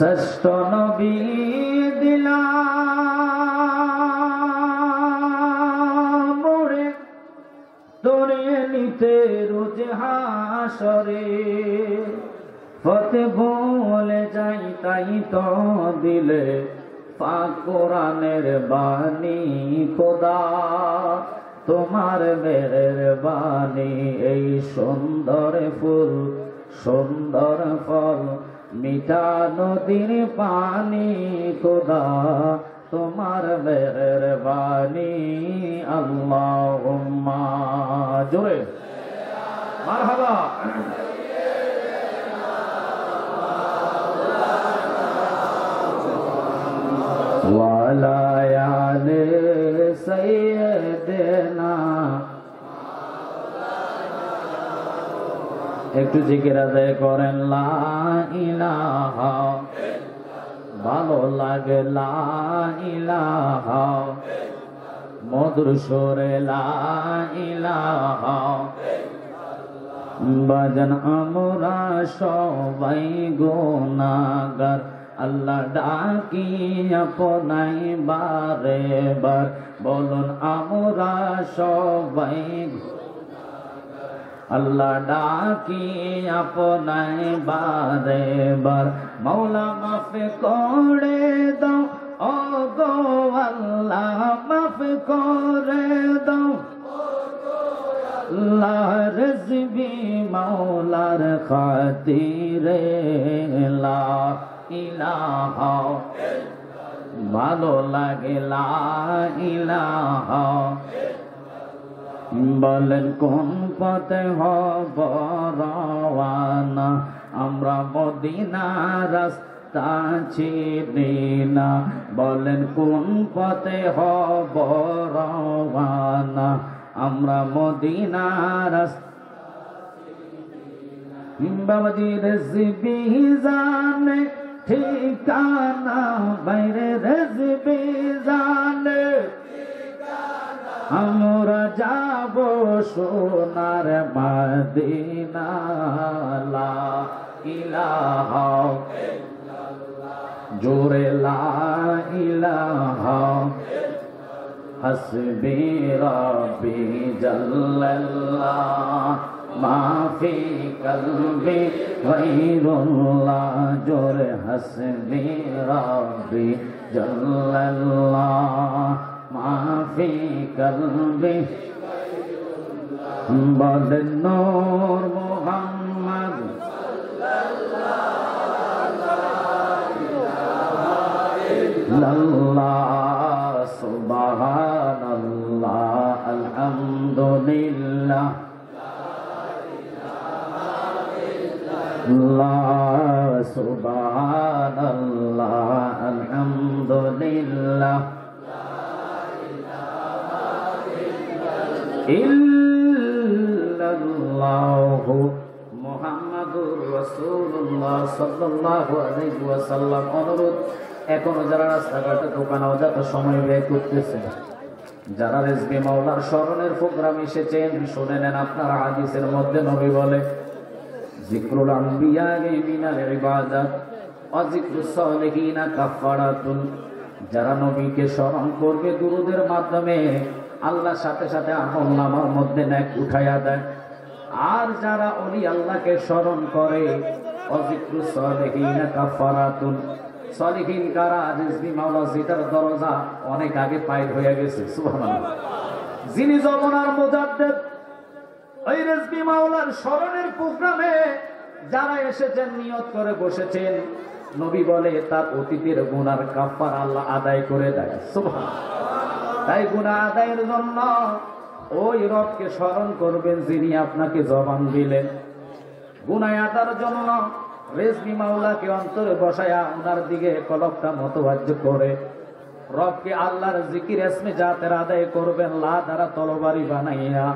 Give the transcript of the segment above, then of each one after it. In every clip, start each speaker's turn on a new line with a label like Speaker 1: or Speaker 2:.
Speaker 1: শ্রেষ্ঠ নবী দিলাম মোরে দরিয়ে নিতে রোজ হাসরে ফতে ভুলে যাই তাই তো দিলে পাক কোরআনের বাণী খোদা তোমার মেহেরবানি এই সুন্দর ফুল সুন্দর ফল মিঠা নদীর পানি খোদা তোমার মেহেরবানি আল্লাহুম্মা জোরে মারহাবা ওয়ালা আলে সাইয়্যিদিনা একটু জিকির আদায় করেন লা ইলাহা ভালো লাগে লা ইলাহা মধুর সুরে লা ইলাহা বাজান আমরা সবাই গুনাহগার আল্লাহ ডাকি আপনাই বারে বার বলুন আমরা সবাই আল্লাহ ডাকি আপনাই বারে বার মৌলা মাফ করে দাও ও গো আল্লাহ মাফ করে দাও আল্লাহ রিজবি মৌলার খাতিরে লা ইলাহা ভালো লাগে লা ইলাহা বলেন কোন পথে হব রওয়ানা আমরা মদিনার রাস্তা চিনি না বলেন কোন পথে হব রওয়ানা আমরা মদিনার রাস্তা বাবাজি রেসিপি জানে ঠিকানা বাইরে রেসিপি জানে আমরা যাব সোনার মদিনা লা ইলাহা জোরে লা ইলাহা হাসবি রাব্বি জাল্লাল্লাহ মাফি কলবি গায়রুল্লাহ জোরে হাসবি রাব্বি জাল্লাল্লাহ মাফি কলবি বলেন নূর মুহাম্মদ সাল্লাল্লাহ সুবহানাল্লাহ আলহামদুলিল্লাহ সুবহানাল্লাহ আলহামদুলিল্লাহ ইল্লাল্লাহু মুহাম্মাদুর রাসূলুল্লাহ সাল্লাল্লাহু আলাইহি ওয়াসাল্লাম অনুরোধ এখনো যারা রাস্তাঘাটে দোকানে যত সময় ব্যয় করতেছে যারা রিজভী মাওলার স্মরণের প্রোগ্রাম এসেছেন শুনে নেন আপনারা হাদিসের মধ্যে নবী বলে যিকরুল আম্বিয়া মিনাল ইবাদাত ওয়া যিকরুস সালিহিনা কাফারাতুন যারা নবীকে স্মরণ করবে দুরূদের মাধ্যমে আল্লাহ সাথে সাথে আমলনামার মধ্যে নেক উঠায়া দেয় আর যারা ওলি আল্লাহকে স্মরণ করে ওয়া যিকরুস সালিহিনা কাফারাতুন সালিহিন কারা রিজভী মাওলা যেটার দরজা অনেক আগে পাইল হয়ে গেছে সুবহানাল্লাহ যিনি যমুনার মুজাদ্দিদ ওই রিজভী মাওলার স্মরণের প্রোগ্রামে যারা এসেছেন নিয়ত করে বসেছেন নবী বলে তার অতীতের গুনার কাফারা আল্লাহ আদায় করে দেয় সুবহানাল্লাহ তাই গুনাহ আদায়ের জন্য ওই রবকে স্মরণ করবেন যিনি আপনাকে জবান দিলেন গুনাহ আদায়ের জন্য রিজভী মাওলাকে অন্তরে বসায়া ওনার দিকে কলবটা মতবাজ্য করে রবকে আল্লাহর জিকির ইসমে জাতের আদায় করবেন লা দ্বারা তরবারি বানাইয়া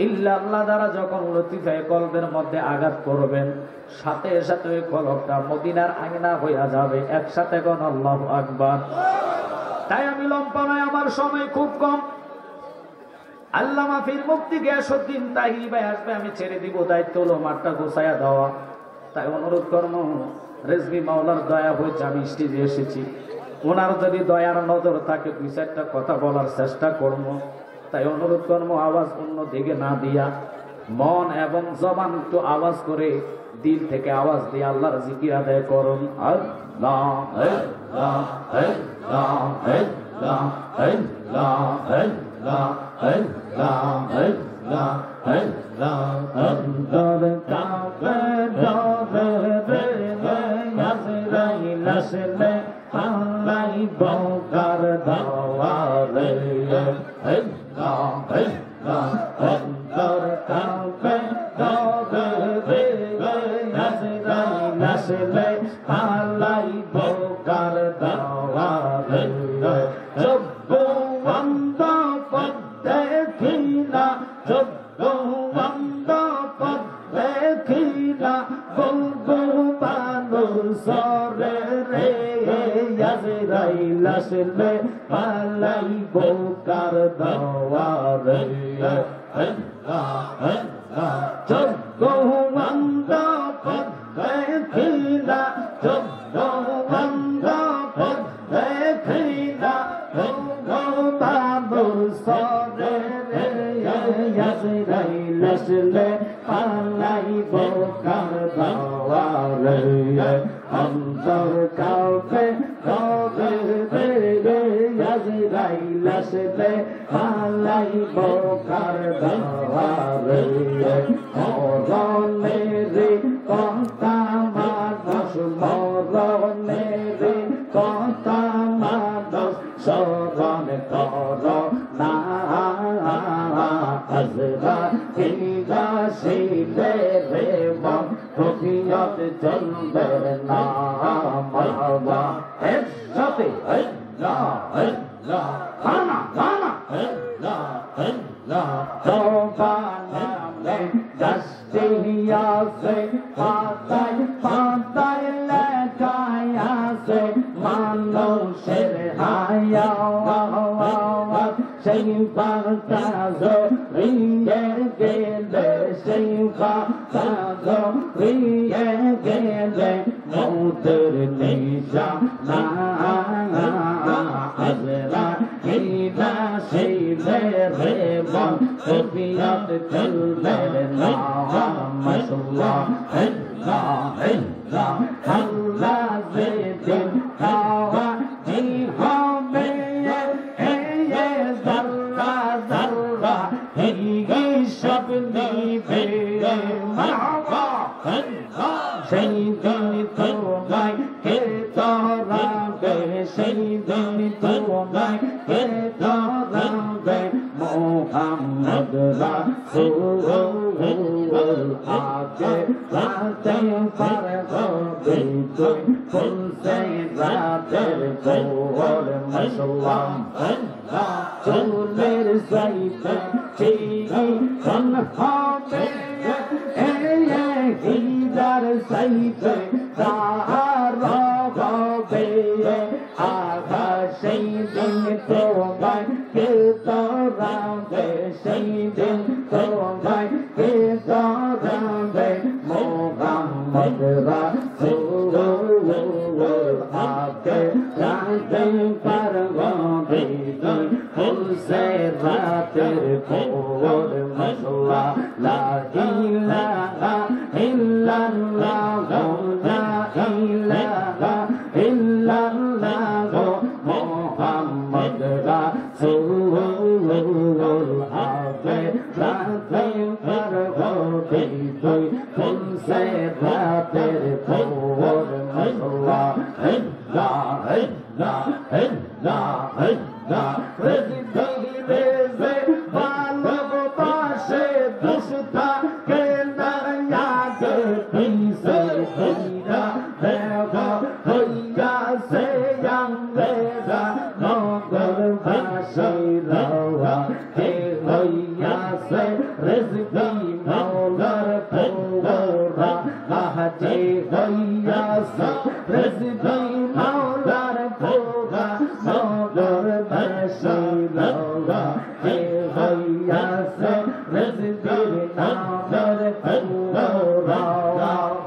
Speaker 1: ইল্লাল্লাহ দ্বারা যখন লতিফায়ে কলবের মধ্যে আঘাত করবেন সাথে সাথে ওই কলবটা মদিনার আয়না হইয়া যাবে একসাথে কোন আল্লাহু আকবার তাই আমি লম্বা নয় আমার সময় খুব কম আল্লামা পীর মুফতি গিয়াসউদ্দিন তাহিরি ভাই আসবে আমি ছেড়ে দিব দায়িত্ব হলো মাঠটা গোছায়া দেওয়া তাই অনুরোধ করব রেজভি মাওলার দয়া হয়েছে আমি স্টেজে এসেছি, ওনার যদি দয়ার নজর থাকে দুই চারটা কথা বলার চেষ্টা করবো। তাই অনুরোধ করবো আওয়াজ অন্য দিকে না দিয়া মন এবং জবান একটু আওয়াজ করে দিল থেকে আওয়াজ দিয়ে আল্লাহর জিকির আদায় করুন। আল্লাহ আল্লাহ আল্লাহ আল্লাহ আল্লাহ আল্লাহ আল্লাহ আল্লাহ আল্লাহ অন্তর কাঁপে ডরে রে আজরাইল আসলে আল্লাহ বকার দাওয়ারে আল্লাহ আল্লাহ অন্তর কাঁপে ডরে রে আজরাইল আসলে আল্লাহ বকার দাওয়ারে জব্ব বন্ধ পদ্মে কিনা জব্ব বন্ধ পদ্মে কিনা বলবো মানুষরে রে আজরাইল আসলে আল্লাহ বকার দাওয়ারে আল্লাহ আল্লাহ জব্ব বন্ধ পদ্মে কিনা জব্ব বন্ধ পদ্মে কিনা বলবো মানুষরে রে আজরাইল আসলে আল্লাহ বকার দাওয়ারে অন্তর কাঁপে ডরে রে আজরাইল আসলে আল্লাহ বকার দাওয়ারে মরণে রে কথা মানুষ মরণে রে কথা মানুষ স্মরণ কর না আজরাইল আসলে রে মন রফিয়ত চলবে না মারহাবা এর সাথে আল্লাহ আল্লাহ খানা খানা আল্লাহ আল্লাহ তোবা নামে দশটি আছে পাতায় পাতায় লেখায় আছে মানুষের হায়া সেই পাতা জড়িয়ে গেলে সেই পাতা জড়িয়ে গেলে মৌতের নিশানা আজরাইল আসলে রে মন রফিয়ত চলবে না মাশাআল্লাহ আল্লাহ আল্লাহ আল্লাহ যেদিন খাওয়া জি হবে জাল্লা জাল্লা এই সব নিবে মারহাবা আল্লাহ সেই দিন তোমায় কে ধরাবে সেই দিন তোমায় কে ধরাবে মোহাম্মদ রাসূল আগে রাতে পার হবে তুই ফুলসে রাতের কোর মাশাআল্লাহ আল্লাহ চুলের সাইতে চিনি কোন হবে হিদার সাইতে তার হবে আগা সেই দিন তোমায় কে ধরাবে সেই দিন তোমায় কে ধরাবে মোহাম্মদ রাসূল আগে রাতে পার হবে তুই ফুলসে রাতের কোর মাশাআল্লাহ লা ইলাহা ইল্লাল্লাহ লা ইলাহা ইল্লাল্লাহ মুহাম্মদ রাসূল আগে রাতে পার হবে তুই ফুলসে রাতের কোর মাশাআল্লাহ আল্লাহ আল্লাহ আল্লাহ আল্লাহ রেজে রেজে ভালোবাসে দুষ্টা কে না আগে পিছে হইয়া দেবা হইয়া সে আঙ্গেরা নগর ভাসে লওয়া হে হইয়া সে রেজবি মাওলার পৌরা আহাজে হইয়া সে রেজবি মাওলার পৌরা নগর ভাসে লওয়া হে হইয়া সে রেজবির নাম